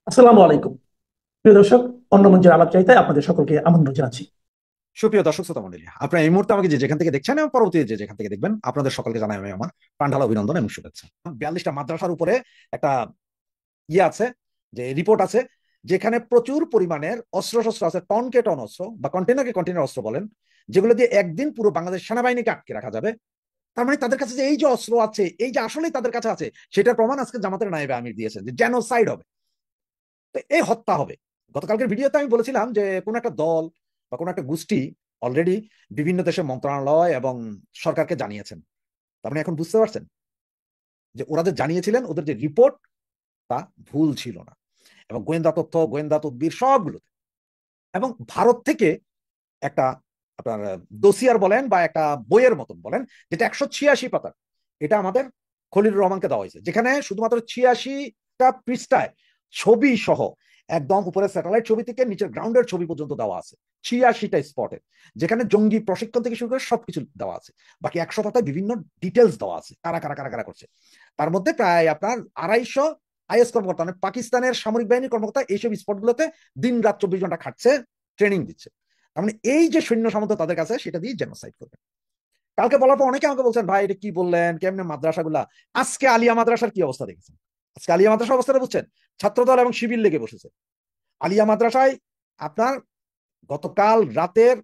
আসসালামু আলাইকুম। প্রিয় দর্শক, অন্য মঞ্চের আলাপ চাইতে আপনাদের সকলকে আমন্ত্রণ জানাচ্ছি। সুপ্রিয় দর্শক শ্রোতা মন্ডলী, আপনারা এই মুহূর্তে আমাকে যে যেখান থেকে দেখছেন এবং পরবর্তীতে যে যেখান থেকে দেখবেন, আপনাদের সকলকে জানাই আমি আমার প্রাণঢালা অভিনন্দন এবং শুভেচ্ছা। 42টা মাদ্রাসার উপরে একটা আছে, যে রিপোর্ট আছে, যেখানে প্রচুর পরিমাণের অস্ত্র শস্ত্র আছে, টনকে টন অস্ত্র বা কন্টেনারকে কন্টেনার অস্ত্র বলেন, যেগুলো দিয়ে একদিন পুরো বাংলাদেশ সেনাবাহিনীকে আটকে রাখা যাবে। তার মানে তাদের কাছে যে এই যে অস্ত্র আছে, এই যে আসলেই তাদের কাছে আছে, সেটার প্রমাণ আজকে জামাতের নায়েবে আমির দিয়েছেন যে জেনোসাইড হবে, তো এই হত্যা হবে। গতকালকের ভিডিওতে আমি বলেছিলাম যে কোন একটা দল বা কোন একটা গোষ্ঠী অলরেডি বিভিন্ন দেশের মন্ত্রণালয় এবং সরকারকে জানিয়েছেন। তার মানে এখন বুঝতে পারছেন যে ওরা যে জানিয়েছিলেন, ওদের যে রিপোর্ট তা ভুল ছিল না, এবং গোয়েন্দা তথ্য, গোয়েন্দা তদবির সবগুলোতে। এবং ভারত থেকে একটা আপনার দোসিয়ার বলেন বা একটা বইয়ের মতন বলেন, যেটা 186 পাতার, এটা আমাদের খলিলুর রহমানকে দেওয়া হয়েছে, যেখানে শুধুমাত্র 86টা পৃষ্ঠায় ছবি সহ একদম উপরে স্যাটেলাইট ছবি থেকে নিচের গ্রাউন্ডের ছবি পর্যন্ত দেওয়া আছে। 86টা স্পটে, যেখানে জঙ্গি প্রশিক্ষণ থেকে শুরু করে সবকিছু দেওয়া আছে। বাকি 100 পাতায় বিভিন্ন ডিটেলস দেওয়া আছে, কারা কারা কারা কারা করছে। তার মধ্যে প্রায় আপনার 250 আইএস কর্মকর্তা, মানে পাকিস্তানের সামরিক বাহিনীর কর্মকর্তা এইসব স্পটগুলোতে দিন রাত 24 ঘন্টা খাটছে, ট্রেনিং দিচ্ছে। তার মানে এই যে সৈন্য সামন্ত তাদের কাছে, সেটা দিয়ে জেনোসাইড করবে। কালকে বলার পর অনেকে আমাকে বলছেন, ভাই এটা কি বললেন, কেমনে মাদ্রাসাগুলা। আজকে আলিয়া মাদ্রাসার কি অবস্থা দেখেছেন? আজকে আলিয়া মাদ্রাসার অবস্থাটা বুঝছেন? ছাত্রদল এবং শিবির লেগে বসেছে আলিয়া মাদ্রাসায়। আপনার গতকাল রাতের,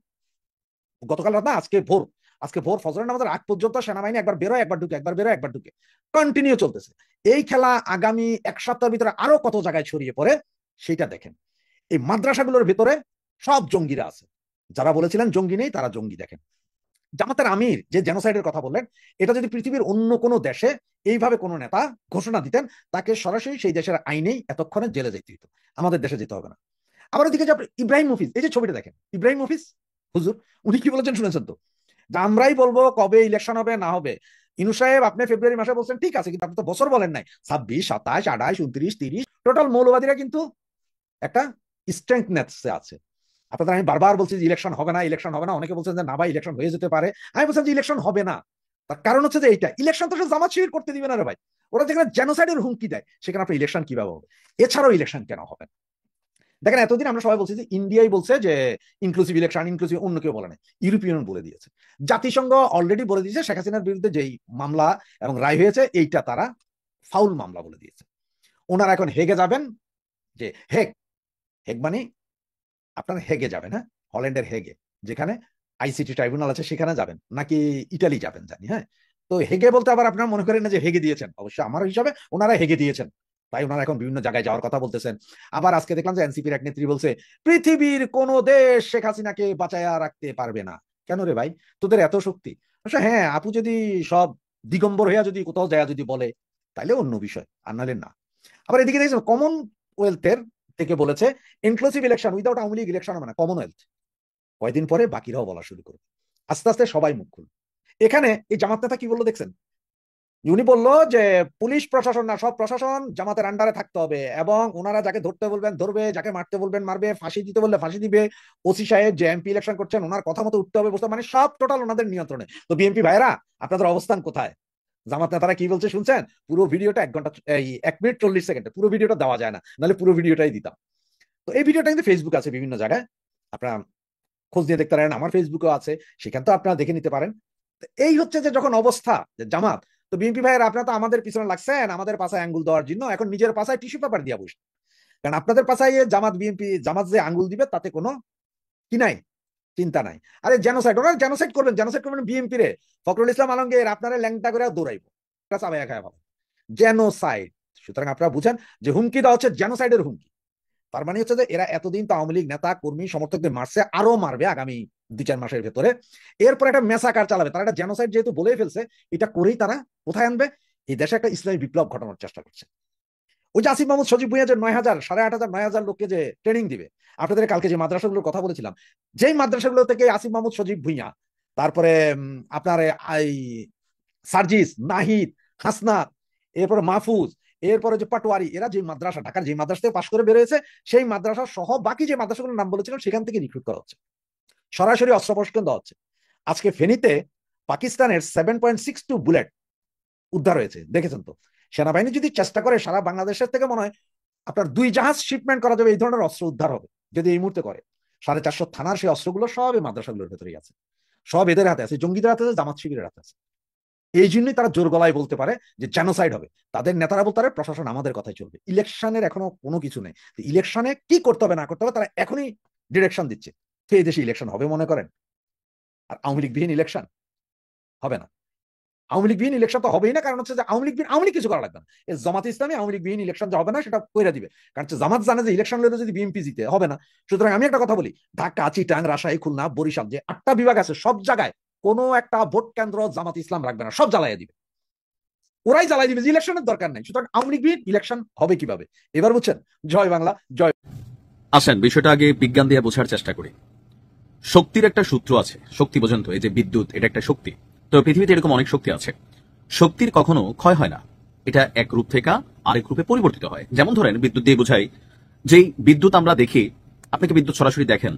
গতকাল রাত না, আজকে ভোর ফজরের নামাজের আগ পর্যন্ত সেনাবাহিনী একবার বেরোয় একবার ঢুকে, একবার বেরোয় একবার ঢুকে, কন্টিনিউ চলতেছে। এই খেলা আগামী এক সপ্তাহের ভিতরে আরো কত জায়গায় ছড়িয়ে পড়ে সেটা দেখেন। এই মাদ্রাসাগুলোর ভিতরে সব জঙ্গিরা আছে। যারা বলেছিলেন জঙ্গি নেই, তারা জঙ্গি। দেখেন, জামাতের আমির যে জেনোসাইডের কথা বললেন, এটা যদি পৃথিবীর অন্য কোনো দেশে এইভাবে কোনো নেতা ঘোষণা দিতেন, তাকে সরাসরি সেই দেশের আইনেই এতক্ষণে জেলে যেতে হতো। আমাদের দেশে যেতে হবে না। আবার ওদিকে যে ইব্রাহিম মফিজ, এই যে ছবিটা দেখেন, ইব্রাহিম মফিজ হুজুর, উনি কি বলেছেন শুনেছেন তো? যে আমরাই বলবো কবে ইলেকশন হবে না হবে। ইনু সাহেব, আপনি ফেব্রুয়ারি মাসে বলছেন ঠিক আছে, কিন্তু আপনি তো বছর বলেন নাই। 26, 27, 28, 29, 30, টোটাল মৌলবাদীরা কিন্তু একটা স্ট্রেংথনেস আছে। আপনাদের আমি বারবার বলছি যে ইলেকশন হবে না, ইলেকশন হবে না। অনেকে বলছেন যে না ভাই, ইলেকশন হয়ে যেতে পারে। আমি বলছি যে ইলেকশন হবে না। তার কারণ হচ্ছে যে এইটা, ইলেকশন তো জামাত শিবির করতে দিবে না রে ভাই। ওরা যেখানে জেনোসাইডের হুমকি দেয়, সেখানে আপনার ইলেকশন কিভাবে হবে? এছাড়াও ইলেকশন কেন হবে? দেখেন, এতদিন আমরা সবাই বলছি যে ইন্ডিয়াই বলছে যে ইনক্লুসিভ ইলেকশন, ইনক্লুসিভ, অন্য কেউ বলে নাই। ইউরোপিয়ান বলে দিয়েছে, জাতিসংঘ অলরেডি বলে দিয়েছে শেখ হাসিনার বিরুদ্ধে যেই মামলা এবং রায় হয়েছে, এইটা তারা ফাউল মামলা বলে দিয়েছে। ওনারা এখন হেগে যাবেন। যে হেগ, হেগ মানে আপনার হেগে যাবেন, হ্যাঁ, হল্যান্ডের হেগে, যেখানে আইসিটি ট্রাইব্যুনাল আছে, সেখানে যাবেন, নাকি ইটালি যাবেন জানি, হ্যাঁ। তো হেগে বলতে আবার আপনার মনে করেন না যে হেগে দিয়েছেন, অবশ্যই আমার হিসাবে ওনারা হেগে দিয়েছেন। তাই ওনারা এখন বিভিন্ন জায়গায় যাওয়ার কথা বলতেছেন। আবার আজকে দেখলাম যে এনসিপির এক নেত্রী বলছে পৃথিবীর কোন দেশ শেখ হাসিনাকে বাঁচায়া রাখতে পারবে না। কেন রে ভাই, তোদের এত শক্তি? অবশ্য হ্যাঁ, আপু যদি সব দিগম্বর হইয়া যদি কোথাও যায় যদি বলে, তাইলে অন্য বিষয়, আর নাহলে না। আবার এদিকে দেখছেন কমনওয়েলথের থেকে বলেছে inclusive election without Awami League election হবে না, কমনওয়েলথ। কয়দিন পরে বাকিরাও বলা শুরু করবে, আস্তে আস্তে সবাই মুখ খুলবে। এখানে এই জামাত নেতা কি বললো দেখছেন? উনি বলল যে পুলিশ প্রশাসন না, সব প্রশাসন জামাতের আন্ডারে থাকতে হবে, এবং ওনারা যাকে ধরতে বলবেন ধরবে, যাকে মারতে বলবেন মারবে, ফাঁসি দিতে বললে ফাঁসি দিবে। ওসি সাহেব যে এমপি ইলেকশন করছেন, ওনার কথা মতো উঠতে হবে বসতে, মানে সব টোটাল ওনাদের নিয়ন্ত্রণে। তো বিএনপি ভাইরা, আপনাদের অবস্থান কোথায়? জামাত নেতারা কি বলছে শুনছেন? পুরো ভিডিওটা 1 ঘন্টা, এই 1 মিনিট 40 সেকেন্ডে পুরো ভিডিওটা দেওয়া যায় না, নাহলে পুরো ভিডিওটাই দিতাম। তো এই ভিডিওটা কিন্তু ফেসবুক আছে বিভিন্ন জায়গায়, আপনারা খোঁজ দিয়ে দেখতে পারেন, আমার ফেসবুকেও আছে, সেখান তো আপনারা দেখে নিতে পারেন। এই হচ্ছে যে যখন অবস্থা, যে জামাত, তো বিএনপি ভাইয়ের আপনারা তো আমাদের পিছনে লাগছেন আমাদের পাশায় আঙ্গুল দেওয়ার জন্য, এখন নিজের পাশায় টিস্যু পেপার দিয়ে বসে। কারণ আপনাদের পাশায় জামাত, বিএনপি জামাত যে আঙ্গুল দিবে তাতে কোনো কি নাই, চিন্তা নাই। আরে জেনোসাইড, ওরা জেনোসাইড করবেন বিএনপি রে। ফখরুল ইসলাম আলমগীর আপনারা ল্যাংটা করে দৌড়াইবো, চাবাইয়া খায় ভালো। জেনোসাইড। সুতরাং আপনারা বুঝেন যে হুমকি দেওয়া হচ্ছে জেনোসাইডের হুমকি। তার মানে হচ্ছে যে এরা এতদিন তো আওয়ামী লীগ নেতা কর্মী সমর্থকদের মারছে, আরো মারবে আগামী 2-4 মাসের ভেতরে। এরপর একটা মেসাকার চালাবে, তারা একটা জেনোসাইড যেহেতু বলেই ফেলছে, এটা করেই তারা কোথায় আনবে? এই দেশে একটা ইসলামী বিপ্লব ঘটানোর চেষ্টা করছে। ওই যে আসিফ মাহমুদ সজীব ভুঁইয়া যে 9,000, 8,500, 9,000 লোককে যে ট্রেনিং দিবে, আপনাদের কালকে যে মাদ্রাসাগুলোর কথা বলেছিলাম, যেই মাদ্রাসাগুলো থেকে আসিফ মাহমুদ সজীব ভুঁইয়া, তারপরে আপনার এই সার্জিস, নাহিদ, হাসনাত, এরপরে মাহফুজ, এরপরে যে পাটোয়ারি, এরা যে মাদ্রাসা, ঢাকার যে মাদ্রাসা থেকে পাশ করে বেরিয়েছে, সেই মাদ্রাসা সহ বাকি যে মাদ্রাসাগুলোর নাম বলেছিলাম, সেখান থেকে রিক্রুট করা হচ্ছে, সরাসরি অস্ত্র প্রশিক্ষণ দেওয়া হচ্ছে। আজকে ফেনীতে পাকিস্তানের 7.62 বুলেট উদ্ধার হয়েছে, দেখেছেন তো? সেনাবাহিনী যদি চেষ্টা করে সারা বাংলাদেশের থেকে মনে হয় আপনার 2 জাহাজ শিপমেন্ট করা যাবে, এই ধরনের অস্ত্র উদ্ধার হবে যদি এই মুহূর্তে করে। 450 থানার সেই অস্ত্রগুলো সব এই মাদ্রাসাগুলোর ভেতরেই আছে, সব এদের হাতে আছে, জঙ্গিদের হাতে আছে, জামাত শিবিরের হাতে আছে। এই জন্যই তারা জোর গলায় বলতে পারে যে জেনোসাইড হবে। তাদের নেতারা বলতে পারে প্রশাসন আমাদের কথাই চলবে। ইলেকশনের এখনো কোনো কিছু নেই, ইলেকশনে কি করতে হবে না করতে হবে তারা এখনই ডিরেকশন দিচ্ছে। তো এই দেশে ইলেকশন হবে মনে করেন? আর আওয়ামী লীগবিহীন ইলেকশন হবে না। আওয়ামী লীগবিহীন ইলেকশন তো হবেই না, কারণ হচ্ছে যে আওয়ামী লীগ কিছু করা লাগবে না। এই জামাত ইসলামী আওয়ামী লীগবিহীন ইলেকশন যে হবে না সেটা কইরা দিবে, কারণ হচ্ছে জামাত জানে যে ইলেকশন লড়লে যদি বিএনপি জিতে হবে না। সুতরাং আমি একটা কথা বলি, ঢাকা, চিটাং, রাজশাহী, খুলনা, বরিশাল যে 8টা বিভাগ আছে সব জায়গায় কোনো একটা ভোট কেন্দ্র জামাত ইসলাম রাখবে না, সব জ্বালাইয়া দিবে। ওরাই জ্বালাই দিবে যে ইলেকশনের দরকার নাই। সুতরাং আওয়ামী লীগবিহীন ইলেকশন হবে কিভাবে? এবার বুঝছেন? জয় বাংলা, জয়। আসেন বিষয়টা আগে বিজ্ঞান দিয়ে বোঝার চেষ্টা করি। শক্তির একটা সূত্র আছে, শক্তি বোঝেন তো, এই যে বিদ্যুৎ, এটা একটা শক্তি। তো পৃথিবীতে এরকম অনেক শক্তি আছে। শক্তির কখনো ক্ষয় হয় না, এটা এক রূপ থেকে আরেক রূপে পরিবর্তিত হয়। যেমন ধরেন বিদ্যুৎ দিয়ে বোঝাই, যেই বিদ্যুৎ আমরা দেখি, আপনাকে বিদ্যুৎ সরাসরি দেখেন,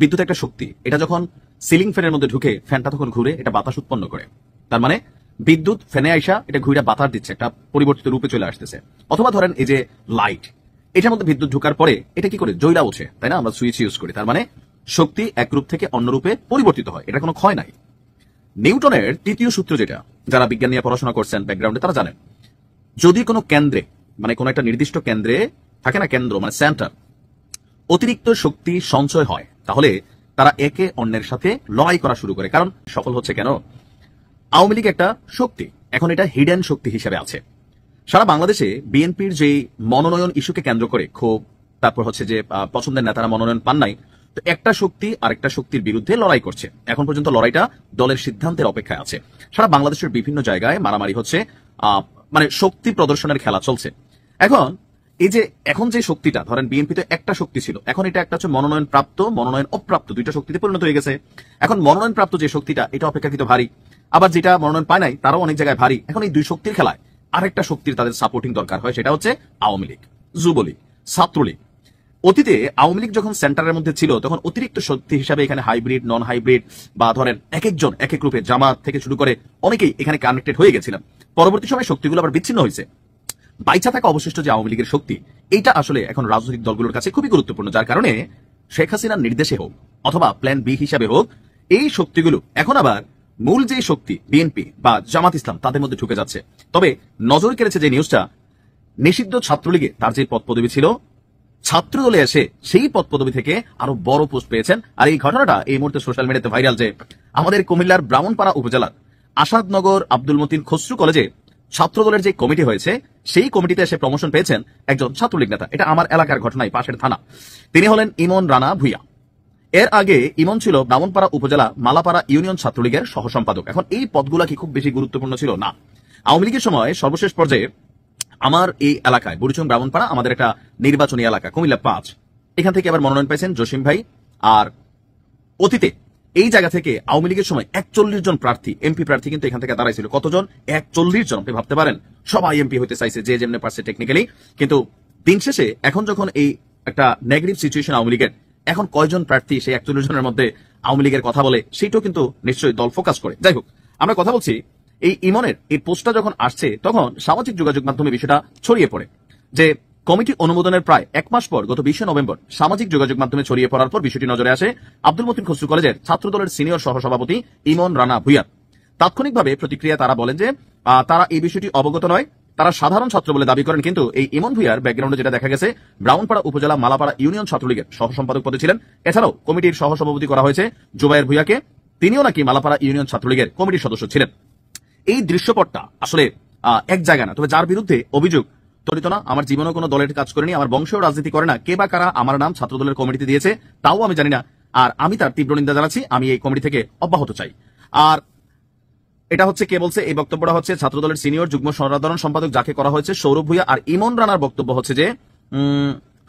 বিদ্যুৎ একটা শক্তি। এটা যখন সিলিং ফ্যানের মধ্যে ঢুকে ফ্যানটা তখন ঘুরে, এটা বাতাস উৎপন্ন করে। তার মানে বিদ্যুৎ ফ্যানে আইসা এটা ঘুরে বাতাস দিচ্ছে, একটা পরিবর্তিত রূপে চলে আসতেছে। অথবা ধরেন এই যে লাইট, এটার মধ্যে বিদ্যুৎ ঢোকার পরে এটা কি করে জ্বলা ওঠে, তাই না? আমরা সুইচ ইউজ করি। তার মানে শক্তি এক রূপ থেকে অন্য রূপে পরিবর্তিত হয়, এটা কোনো ক্ষয় নাই। নিউটনের তৃতীয় সূত্র, যেটা যারা বিজ্ঞান নিয়ে পড়াশোনা করছেন ব্যাকগ্রাউন্ডে তারা জানেন, যদি কোনো কেন্দ্রে, মানে কোনো একটা নির্দিষ্ট কেন্দ্রে থাকে না, কেন্দ্র মানে সেন্টার, অতিরিক্ত শক্তি সঞ্চয় হয়, তাহলে তারা একে অন্যের সাথে লড়াই করা শুরু করে। কারণ সফল হচ্ছে কেন? আওয়ামী লীগ একটা শক্তি, এখন এটা হিডেন শক্তি হিসেবে আছে। সারা বাংলাদেশে বিএনপির যে মনোনয়ন ইস্যুকে কেন্দ্র করে ক্ষোভ, তারপর হচ্ছে যে পছন্দের নেতারা মনোনয়ন পান নাই, তো একটা শক্তি আরেকটা শক্তির বিরুদ্ধে লড়াই করছে। এখন পর্যন্ত লড়াইটা দলের সিদ্ধান্তের অপেক্ষায় আছে। সারা বাংলাদেশের বিভিন্ন জায়গায় মারামারি হচ্ছে, মানে শক্তি প্রদর্শনের খেলা চলছে। এখন যে শক্তিটা, ধরেন বিএনপি তো একটা শক্তি ছিল, এখন এটা একটা হচ্ছে মনোনয়ন প্রাপ্ত, মনোনয়ন অপ্রাপ্ত, দুইটা শক্তিতে পরিণত হয়ে গেছে। এখন মনোনয়ন প্রাপ্ত যে শক্তিটা, এটা অপেক্ষাকৃত ভারী, আবার যেটা মনোনয়ন পায় নাই তারাও অনেক জায়গায় ভারী। এখন এই দুই শক্তির খেলায় আরেকটা শক্তির তাদের সাপোর্টিং দরকার হয়, সেটা হচ্ছে আওয়ামী লীগ, যুবলীগ, ছাত্রলীগ। অতীতে আওয়ামী লীগ যখন সেন্টারের মধ্যে ছিল, তখন অতিরিক্ত শক্তি হিসাবে এখানে হাইব্রিড, নন হাইব্রিড, বা ধরেন এক একজন এক এক রূপে, জামাত থেকে শুরু করে অনেকেই এখানে কানেক্টেড হয়ে গেছিলাম। পরবর্তী সময় শক্তিগুলো আবার বিচ্ছিন্ন হয়েছে। বাইচা থাকা অবশিষ্ট যে আওয়ামী লীগের শক্তি, এইটা আসলে এখন রাজনৈতিক দলগুলোর কাছে খুবই গুরুত্বপূর্ণ, যার কারণে শেখ হাসিনার নির্দেশে হোক অথবা প্ল্যান বি হিসাবে হোক, এই শক্তিগুলো এখন আবার মূল যে শক্তি বিএনপি বা জামাত ইসলাম তাদের মধ্যে ঢুকে যাচ্ছে। তবে নজর কেড়েছে যে নিউজটা, নিষিদ্ধ ছাত্রলীগে তার যে পদ পদবি ছিল, ছাত্র দলে এসে সেই পদ পদবি থেকে আরো বড় পোস্ট পেয়েছেন। আর এই ঘটনাটা এই মুহূর্তে সোশ্যাল মিডিয়াতে ভাইরাল, যে আমাদের কুমিল্লার ব্রাহ্মণপাড়া উপজেলার আসাদনগর আব্দুল মতিন খসরু কলেজে ছাত্র দলের যে কমিটি হয়েছে, সেই কমিটিতে এসে প্রমোশন পেয়েছেন একজন ছাত্রলীগ নেতা। এটা আমার এলাকার ঘটনাই, পাশের থানা। তিনি হলেন ইমন রানা ভুইয়া। এর আগে ইমন ছিল ব্রাহ্মণপাড়া উপজেলা মালাপাড়া ইউনিয়ন ছাত্রলীগের সহ সম্পাদক। এখন এই পদগুলা কি খুব বেশি গুরুত্বপূর্ণ ছিল? না। আওয়ামী লীগের সময় সর্বশেষ পর্যায়ে আমার এই এলাকায় বুড়িচং ব্রাহ্মণপাড়া আমাদের একটা নির্বাচনী এলাকা, কুমিল্লা 5, এখান থেকে আবার মনোনয়ন পেয়েছেন জসিম ভাই। আর অতীতে এই জায়গা থেকে আওয়ামী লীগের সময় 41 জন প্রার্থী, এমপি প্রার্থী কিন্তু এখান থেকে দাঁড়াইছিল। কতজন? 41 জন। আপনি ভাবতে পারেন, সবাই এমপি হতে চাইছে, যে যেমনি পারছে টেকনিক্যালি। কিন্তু দিন শেষে এখন যখন এই একটা নেগেটিভ সিচুয়েশন আওয়ামী লীগের, এখন কয়জন প্রার্থী সেই 41 জনের মধ্যে আওয়ামী লীগের কথা বলে, সেটাও কিন্তু নিশ্চয়ই দল ফোকাস করে। যাই হোক, আমরা কথা বলছি, এই ইমনের এই পোস্টটা যখন আসছে, তখন সামাজিক যোগাযোগ মাধ্যমে বিষয়টা ছড়িয়ে পড়ে, যে কমিটি অনুমোদনের প্রায় 1 মাস পর গত 20 নভেম্বর সামাজিক যোগাযোগ মাধ্যমে ছড়িয়ে পড়ার পর বিষয়টি নজরে আসে আব্দুল মতিন খসরু কলেজের ছাত্র দলের সিনিয়র সহসভাপতি ইমন রানা ভুইয়ার। তাৎক্ষণিকভাবে প্রতিক্রিয়া তারা বলেন যে তারা এই বিষয়টি অবগত নয়, তারা সাধারণ ছাত্র বলে দাবি করেন। কিন্তু এই ইমন ভুইয়ার ব্যাকগ্রাউন্ডে যেটা দেখা গেছে, ব্রাহ্মণপাড়া উপজেলা মালাপাড়া ইউনিয়ন ছাত্রলীগের সহ সম্পাদক পদে ছিলেন। এছাড়াও কমিটির সহসভাপতি করা হয়েছে জুবায়ের ভুইয়াকে, তিনিও নাকি মালাপাড়া ইউনিয়ন ছাত্রলীগের কমিটির সদস্য ছিলেন। এই দৃশ্যপটটা আসলে এক জায়গা না, তবে যার বিরুদ্ধে অভিযোগ তরিত না, আমার জীবনেও কোনো দলের কাজ করেনি, আমার বংশেও রাজনীতি করে না, কে বা কারা আমার নাম ছাত্র দলের কমিটিতে দিয়েছে তাও আমি জানি না। আর আমি তার তীব্র নিন্দা জানাচ্ছি, আমি এই কমিটি থেকে অব্যাহত চাই। আর এটা হচ্ছে কে বলছে, এই বক্তব্যটা হচ্ছে ছাত্র দলের সিনিয়র যুগ্ম সাধারণ সম্পাদক যাকে করা হয়েছে সৌরভ ভুইয়া। আর ইমন রানার বক্তব্য হচ্ছে যে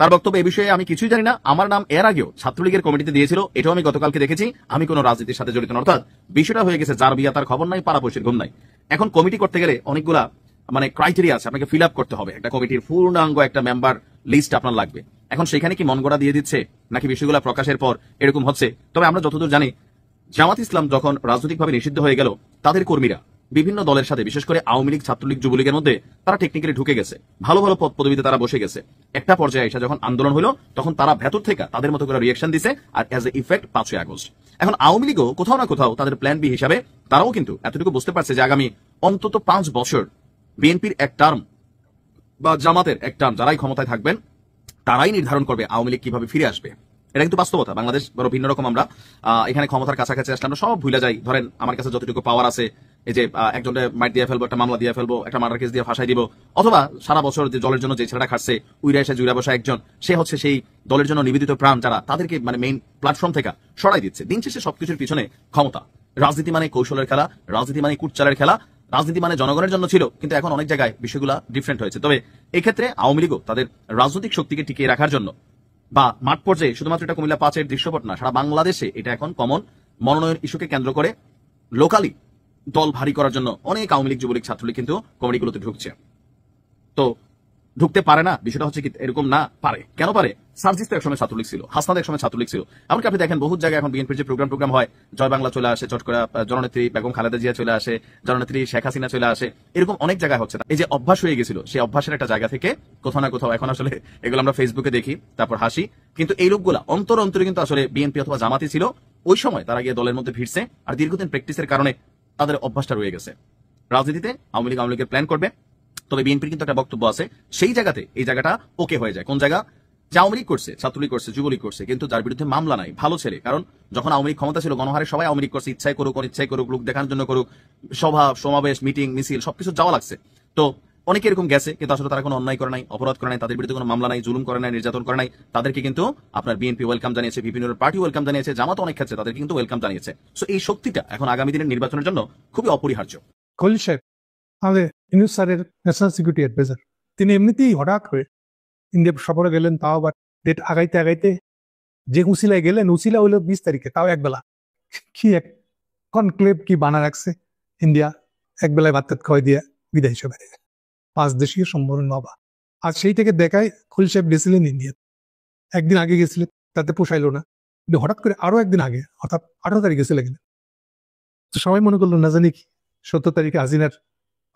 তার বক্তব্য, এই বিষয়ে আমি কিছুই জানি না, আমার নাম এর আগেও ছাত্রলীগের কমিটিতে দিয়েছিল, এটাও আমি গতকালকে দেখেছি, আমি কোনো রাজনীতির সাথে জড়িত না। অর্থাৎ বিষয়টা হয়ে গেছে যার বিয়া তার খবর নাই, পাড়া পয়সের ঘুম নাই। এখন কমিটি করতে গেলে অনেকগুলা মানে ক্রাইটেরিয়া আছে, আপনাকে ফিল আপ করতে হবে। একটা কমিটির পূর্ণাঙ্গ একটা মেম্বার লিস্ট আপনার লাগবে। এখন সেখানে কি মন গড়া দিয়ে দিচ্ছে, নাকি বিষয়গুলো প্রকাশের পর এরকম হচ্ছে? তবে আমরা যতদূর জানি, জামাত ইসলাম যখন রাজনৈতিকভাবে নিষিদ্ধ হয়ে গেল, তাদের কর্মীরা বিভিন্ন দলের সাথে, বিশেষ করে আওয়ামী লীগ, ছাত্রলীগ, যুবলীগের মধ্যে তারা টেকনিক্যালি ঢুকে গেছে, ভালো ভালো পদ পদবিতে তারা বসে গেছে। একটা পর্যায়ে এসে যখন আন্দোলন হলো তখন তারা ভেতর থেকে তাদের মতো করে রিয়েকশন দিছে, আর এজ এ ইফেক্ট 5ই আগস্ট। এখন আওয়ামী লীগও কোথাও না কোথাও তাদের প্ল্যান বি হিসাবে তারাও কিন্তু এতটুকু বুঝতে পারছে যে আগামী অন্তত 5 বছর বিএনপির এক টার্ম বা জামাতের এক টার্ম যারাই ক্ষমতায় থাকবেন তারাই নির্ধারণ করবে আওয়ামী লীগ কিভাবে ফিরে আসবে। এটা কিন্তু বাস্তবতা। বাংলাদেশ বড় ভিন্ন রকম। আমরা এখানে ক্ষমতার কাছাকাছি আসলে আমরা সব ভুলে যাই। ধরেন আমার কাছে যতটুকু পাওয়ার আছে, এই যে একজনের মাইট দিয়ে ফেলবো, একটা মামলা দিয়ে ফেলবো, একটা মার্ডার কেস দিয়ে ফাঁসাই দিব, অথবা সারা বছর যে দলের জন্য যে ছেলেটা খাটছে উইরা এসে জুড়া বসা একজন, সে হচ্ছে সেই দলের জন্য নিবেদিত প্রাণ যারা, তাদেরকে মানে মেইন প্ল্যাটফর্ম থেকে সরাই দিচ্ছে। দিন শেষে সবকিছুর পিছনে ক্ষমতা। রাজনীতি মানে কৌশলের খেলা, রাজনীতি মানে কুটচালের খেলা, রাজনীতি মানে জনগণের জন্য ছিল, কিন্তু এখন অনেক জায়গায় বিষয়গুলো ডিফারেন্ট হয়েছে। তবে এই ক্ষেত্রে আওয়ামী লীগও তাদের রাজনৈতিক শক্তিকে টিকিয়ে রাখার জন্য বা মাঠ পর্যায়ে শুধুমাত্র এটা কুমিল্লা 5-এর দৃশ্যপট না, সারা বাংলাদেশে এটা এখন কমন মনোনয়ন ইস্যুকে কেন্দ্র করে লোকালি দল ভারী করার জন্য অনেক আওয়ামী লীগ, যুবলীগ, ছাত্রলীগ কিন্তু কমিটিগুলোতে ঢুকছে। তো ঢুকতে পারে না, বিষয়টা হচ্ছে কি এরকম না, পারে। কেন পারে? সার্জিস তো একসময় ছাত্রলীগ ছিল, হাসনাদ একসময় ছাত্রলীগ ছিল। এমনকি আপনি দেখেন বহু জায়গায় এখন বিএনপির যে প্রোগ্রাম হয়, জয় বাংলা চলে আসে, চট করে জননেত্রী বেগম খালেদা জিয়া চলে আসে, জননেত্রী শেখ হাসিনা চলে আসে, এরকম অনেক জায়গায় হচ্ছে। এই যে অভ্যাস হয়ে গেছিল, সেই অভ্যাসের একটা জায়গা থেকে কোথাও না কোথাও এখন আসলে এগুলো আমরা ফেসবুকে দেখি, তারপর হাসি, কিন্তু এই লোকগুলা অন্তরে কিন্তু আসলে বিএনপি অথবা জামাতি ছিল। ওই সময় তারা গিয়ে দলের মধ্যে ভিড়ছে, আর দীর্ঘদিন প্র্যাকটিসের কারণে তাদের অভ্যাসটা রয়ে গেছে। রাজনীতিতে আওয়ামী লীগের প্ল্যান করবে, তবে বিএনপির কিন্তু একটা বক্তব্য আছে, সেই জায়গাতে এই জায়গাটা ওকে হয়ে যায়। কোন জায়গা? যে আওয়ামী লীগ করছে, ছাত্রলীগ করছে, যুবলীগ করছে, কিন্তু তার বিরুদ্ধে মামলা নাই, ভালো ছেলে। কারণ যখন আওয়ামী লীগ ক্ষমতা ছিল, গণহারে সবাই আওয়ামী লীগ করছে, ইচ্ছাই করুক অনিচ্ছাই করুক, লোক দেখানোর জন্য করুক, সভা সমাবেশ মিটিং মিছিল সবকিছু যাওয়া লাগছে। তো অনেকে এরকম গেছে, কিন্তু আসলে তারা কোনো অন্যায় করে নাই, অপরাধ করে নাই, তাদের বিরুদ্ধে কোনো মামলা নাই, জুলুম করে নাই, নির্যাতন করে নাই। তাদেরকে কিন্তু আপনার বিএনপি ওয়েলকাম জানিয়েছে, বিভিন্ন পার্টি ওয়েলকাম জানিয়েছে, জামাত অনেক ক্ষেত্রে তাদেরকে কিন্তু ওয়েলকাম জানিয়েছে। সো এই শক্তিটা এখন আগামী দিনের নির্বাচনের জন্য খুবই অপরিহার্য। খলিল সাহেব আমাদের ইউনুস স্যারের ন্যাশনাল সিকিউরিটি অ্যাডভাইজার, তিনি এমনিতেই হঠাৎ করে ইন্ডিয়া সফরে গেলেন, তাও আবার ডেট আগাইতে যে উসিলায় গেলেন, উসিলা হইল 20 তারিখে, তাও একবেলা। কি এক কনক্লেভ কি বানা রাখছে ইন্ডিয়া, একবেলায় ভাত খাওয়াই দিয়ে বিদায় হিসেবে 5 দেশীয় সম্মেলন বাবা। আর সেই থেকে দেখায় খলিল সাহেব গেছিলেন ইন্ডিয়া, একদিন আগে গেছিলেন, তাতে পোষাইলো না, কিন্তু হঠাৎ করে আরো একদিন আগে অর্থাৎ 18 তারিখে চলে গেলেন। তো সবাই মনে করলো না জানি কি 17 তারিখে হাসিনার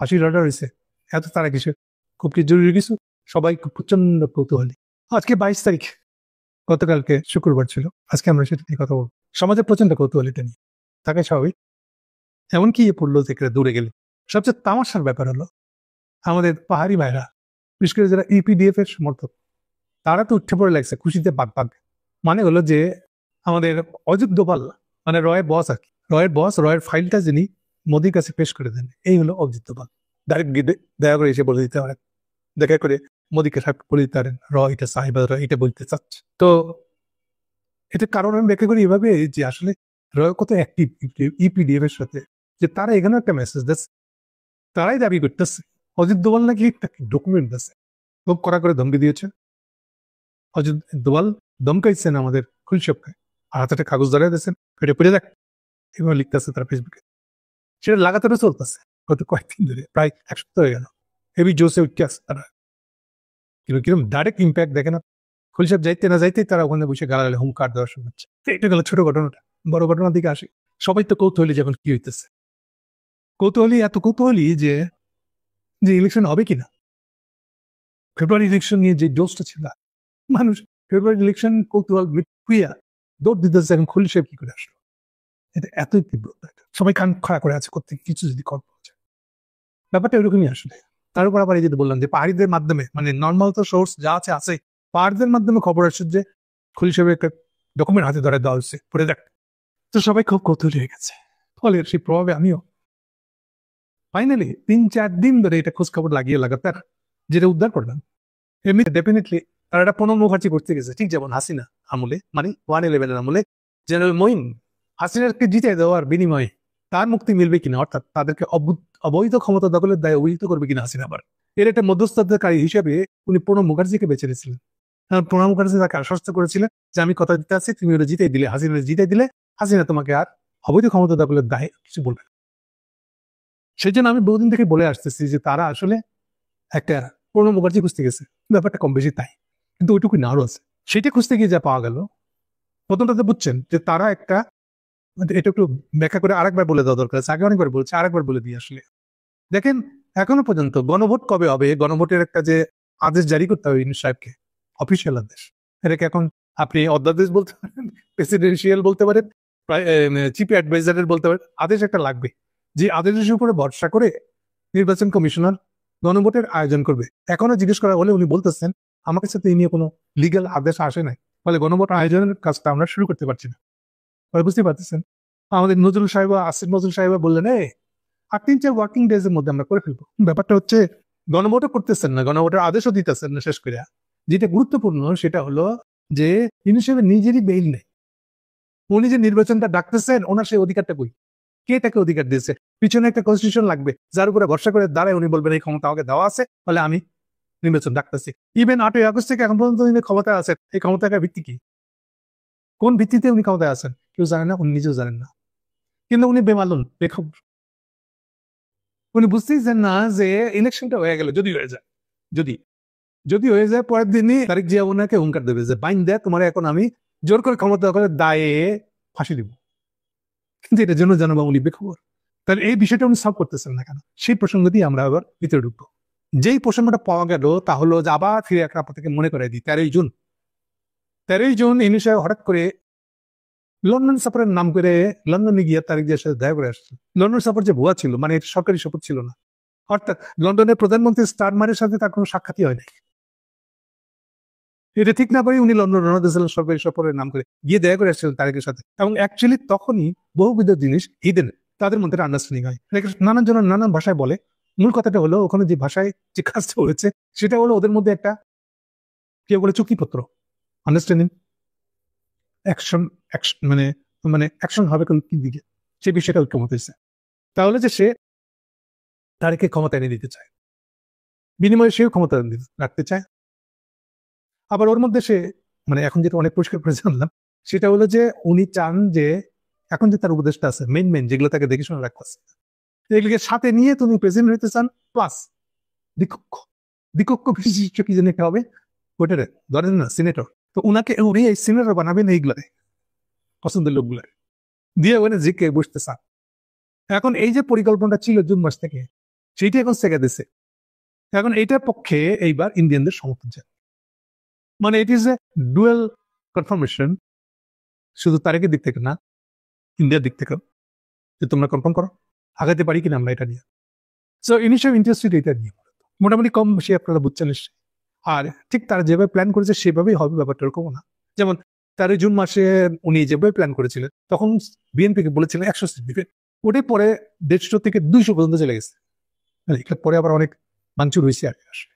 ফাঁসির অর্ডার হয়েছে, এত তারা কিছু খুব কি জরুরি কিছু, সবাই খুব প্রচন্ড কৌতূহলী। আজকে 22 তারিখ, গতকালকে শুক্রবার ছিল, আজকে আমরা সেটা নিয়ে কথা বলবো। সমাজের প্রচন্ড কৌতূহলীটা নিয়ে থাকাই স্বাভাবিক। এমনকি পড়লো থেকে দূরে গেলে। সবচেয়ে তামাশার ব্যাপার হলো আমাদের পাহাড়ি ভাইরা, বিশেষ করে যারা ইপিডিএফ এর সমর্থক, তারা তো উঠে পড়ে লাগছে খুশিতে বাগ। মানে হলো যে আমাদের অজিত দোভাল, মানে রয়ের বস আর কি, রয়ের ফাইলটা যিনি মোদির কাছে পেশ করে দেন, এই হলো অজিত দোভাল। ডাইরেক্ট গিয়ে দয়া করে এসে বলে দিতে পারেন, দেখা করে মোদীকে বলে দিতে পারেন এটা সাহেব এটা বলতে চাচ্ছে। তো এটার কারণ আমি ব্যাখ্যা করি এভাবে যে আসলে রয় কত অ্যাক্টিভ ইপিডিএফ এর সাথে, যে তারা এখানে একটা মেসেজ দিচ্ছে, তারাই দাবি করতেছে অজিত দোভাল নাকি একটা ডকুমেন্ট আছে, খুব কড়া করে ধমকি দিয়েছে। অজিত দোভাল ধমকাইছেন আমাদের খুলসবকে, আর হাতে একটা কাগজ ধরে দিয়েছেন, এটা পড়ে দেখ, এভাবে লিখতেছে তারা ফেসবুকে। সেটা লাগাতার চলতেছে গত কয়েকদিন ধরে, প্রায় 1 সপ্তাহ হয়ে গেল। হেভি জোসে উঠে আসছে তারা, কিন্তু কিরকম ডাইরেক্ট ইম্প্যাক্ট দেখে না। খুলসাব যাইতে না যাইতেই তারা ওখানে বসে গালাগালি হুঙ্কার দেওয়া শুরু হচ্ছে। এটা গেল ছোট ঘটনাটা, বড় ঘটনার দিকে আসে। সবাই তো কৌতূহলী যখন কি হইতেছে, এত কৌতূহলী যে ইলেকশন হবে কিনা। ফেব্রুয়ারি ইলেকশন নিয়ে যে জোশটা ছিল, মানুষ ফেব্রুয়ারি ইলেকশন কৌতূহল মিটুইয়া দৌড় দিতেছে, এখন খুলল সাহেব কি করে আসলো। এটা এতই তীব্র, সবাই কান খাড়া করে আছে করতে কিছু যদি কল পাওয়া যায়। ব্যাপারটা ওইরকমই আসলে। তার উপর আবার এই যে বললাম যে পাহাড়িদের মাধ্যমে, মানে নর্মাল তো সোর্স যা আছে পাহাড়দের মাধ্যমে খবর আসছে যে খুলল সাহেবের একটা ডকুমেন্ট হাতে ধরে দেওয়া হচ্ছে, পড়ে দেখ। তো সবাই খুব কৌতূহলী হয়ে গেছে, ফলে সেই প্রভাবে আমিও ফাইনালি 3-4 দিন ধরে এটা খোঁজ খবর লাগিয়ে লাগাতার যেটা উদ্ধার করলাম। এমনি ডেফিনেটলি তারা একটা প্রণব মুখার্জি করতে গেছে, ঠিক যেমন হাসিনা আমলে, মানে 111 আমলে জেনারেল মঈন হাসিনাকে জিতে দেওয়ার বিনিময়ে তার মুক্তি মিলবে কিনা, অর্থাৎ তাদেরকে অবৈধ ক্ষমতা দখলের দায়ে অভিযুক্ত করবে কিনা হাসিনা। আবার এর একটা মধ্যস্থতাকারী হিসেবে উনি প্রণব মুখার্জিকে বেছে নিয়েছিলেন। প্রণব মুখার্জি তাকে আশ্বস্ত করেছিলেন যে আমি কথা দিতে আছি, তুমি ওটা জিতেই দিলে, হাসিনা তোমাকে আর অবৈধ ক্ষমতা দখলের দায়ে কিছু বলবে না। সেই জন্য আমি বহুদিন থেকে বলে আসতেছি যে তারা আসলে একটা প্রণব মুখার্জি খুঁজতে গেছে, ব্যাপারটা কম বেশি তাই, কিন্তু ওইটুকু না আরো আছে। সেটা খুঁজতে গিয়ে যা পাওয়া গেল, প্রথমটাতে বুঝছেন যে তারা একটা এটা একটু ব্যাখ্যা করে আরেকবার বলে দেওয়া দরকার আছে, আগে অনেকবার বলছে, আরেকবার বলে দিই। আসলে দেখেন, এখনো পর্যন্ত গণভোট কবে হবে, গণভোটের একটা যে আদেশ জারি করতে হবে ইউনূস সাহেবকে, অফিসিয়াল আদেশ, এটাকে এখন আপনি অধ্যাদেশ বলতে পারেন, প্রেসিডেন্সিয়াল বলতে পারেন, চিফ অ্যাডভাইজারের বলতে পারেন, আদেশ একটা লাগবে। যে আদেশের উপরে ভরসা করে নির্বাচন কমিশনার গণভোটের আয়োজন করবে। এখনো জিজ্ঞেস করা হলে উনি বলতেছেন আমার কাছে তো এই নিয়ে কোনো লিগ্যাল আদেশ আসে নাই, ফলে গণভোট আয়োজনের কাজটা আমরা শুরু করতে পারছি না। বুঝতে পারতেছেন, আমাদের নজরুল সাহেব, আসিফ নজরুল সাহেব বললেন 3-4 ওয়ার্কিং ডেজ এর মধ্যে আমরা করে ফেলবো। ব্যাপারটা হচ্ছে গণভোটও করতেছেন না, গণভোটের আদেশও দিতেছেন না। শেষ করে যেটা গুরুত্বপূর্ণ সেটা হলো যে ইউনূস সাহেবের নিজেরই বেইল নেই। উনি যে নির্বাচনটা ডাকতেছেন, ওনার সেই অধিকারটা কই? কে তাকে অধিকার দিয়েছে? পিছনে একটা কনস্টিটিউশন লাগবে যার উপরে ভরসা করে দাঁড়ায় উনি বলবেন এই ক্ষমতা আমাকে দেওয়া আছে, ফলে আমি নির্বাচন ডাকতেছি। ইভেন 8ই আগস্ট থেকে এখন পর্যন্ত উনি ক্ষমতায় আছেন, এই ক্ষমতাটার ভিত্তি কি? কোন ভিত্তিতে উনি ক্ষমতায় আছেন কেউ জানে না, উনি নিজেও জানেন না। কিন্তু উনি বেমালুন, বেখবর। উনি বুঝতেইছেন না যে ইলেকশনটা হয়ে গেল, যদি হয়ে যায়, যদি হয়ে যায়, পরের দিনই তারেক জিয়া ওনাকে হুঙ্কার দেবে যে বাইন দেয় তোমার, এখন আমি জোর করে ক্ষমতা করে দায়ে ফাঁসি দিব। কিন্তু এটার জন্য জানাবো উনি বেখবর। তাহলে এই বিষয়টা উনি সলভ করতেছেন না কেন? সেই প্রসঙ্গ দিয়ে আমরা আবার ভিতরে ঢুকবো। যেই প্রসঙ্গটা পাওয়া গেল তা হলো যে আবার ফিরে একটা আপনাকে মনে করে দিই, 13ই জুন ইউনূস সাহেব হঠাৎ করে লন্ডন সফরের নাম করে লন্ডনে গিয়ে তারেক জিয়ার সাথে দেখা করে আসছে। লন্ডন সফর যে ভুয়া ছিল, মানে এটা সরকারি শপথ ছিল না। অর্থাৎ লন্ডনের প্রধানমন্ত্রী স্টারমারের সাথে তার কোনো সাক্ষাৎই হয় নাই। এটা ঠিক না করে উনি লন্ডন রওনা দিয়েছিলেন সরকারি সফরের নাম করে, গিয়ে দেখা করে আসছিলেন তারেকের সাথে। এবং অ্যাকচুয়ালি তখনই বহুবিধ জিনিস হিডেন, তাদের মধ্যে আন্ডারস্ট্যান্ডিং হয়। নানান জন নানান ভাষায় বলে। মূল কথাটা হলো ওখানে যে ভাষায় যে কাজটা হয়েছে সেটা হলো ওদের মধ্যে একটা কেউ বলে চুক্তিপত্র, আন্ডারস্ট্যান্ডিং, অ্যাকশন, মানে অ্যাকশন হবে কোন দিকে, সেই বিষয়টা ঐক্যমত হয়েছে। তাহলে যে সে তারেকে ক্ষমতা এনে দিতে চায়, বিনিময়ে সেও ক্ষমতা রাখতে চায়। আবার ওর মধ্যে সে এখন যেটা অনেক পরিষ্কার করে জানলাম সেটা হলো যে উনি চান যে এখন যে তার উপদেষ্টা আছে মেইন যেগুলো তাকে দেখে শুনে রাখতেছে, এগুলোকে সাথে নিয়ে তুমি প্রেসিডেন্ট হইতে চান, প্লাস দ্বিকক্ষ বিশিষ্ট কি জানি একটা হবে, ওইটারে ধরেন না সিনেটর, তো উনাকে উনি এই সিনেটর বানাবেন এইগুলারে, পছন্দের লোকগুলারে দিয়ে ওখানে জিকে বসতে চান। এখন এই যে পরিকল্পনাটা ছিল জুন মাস থেকে, সেইটা এখন সেকে দিছে। এখন এইটার পক্ষে এইবার ইন্ডিয়ানদের সমর্থন চায়। It is a dual confirmation, শুধু তারেকের দিক থেকে না, ইন্ডিয়ার দিক থেকেও, যে তোমরা কনফার্ম করো আগাতে পারি কিনা আমরা এটা নিয়ে। সো ইনিশিয়াল ইন্টারেস্টেড এটা নিয়ে মোটামুটি কম বেশি আপনারা বুঝছেন নিশ্চয়ই। আর ঠিক তারা যেভাবে প্ল্যান করেছে সেভাবেই হবে, ব্যাপারটা এরকম না। যেমন 13 জুন মাসে উনি যেভাবে প্ল্যান করেছিলেন তখন বিএনপিকে বলেছিলেন 100 সিট দিবেন, ওটাই পরে 150 থেকে 200 পর্যন্ত চলে গেছে। পরে আবার অনেক ভাঙচুর হয়েছে আর আসে।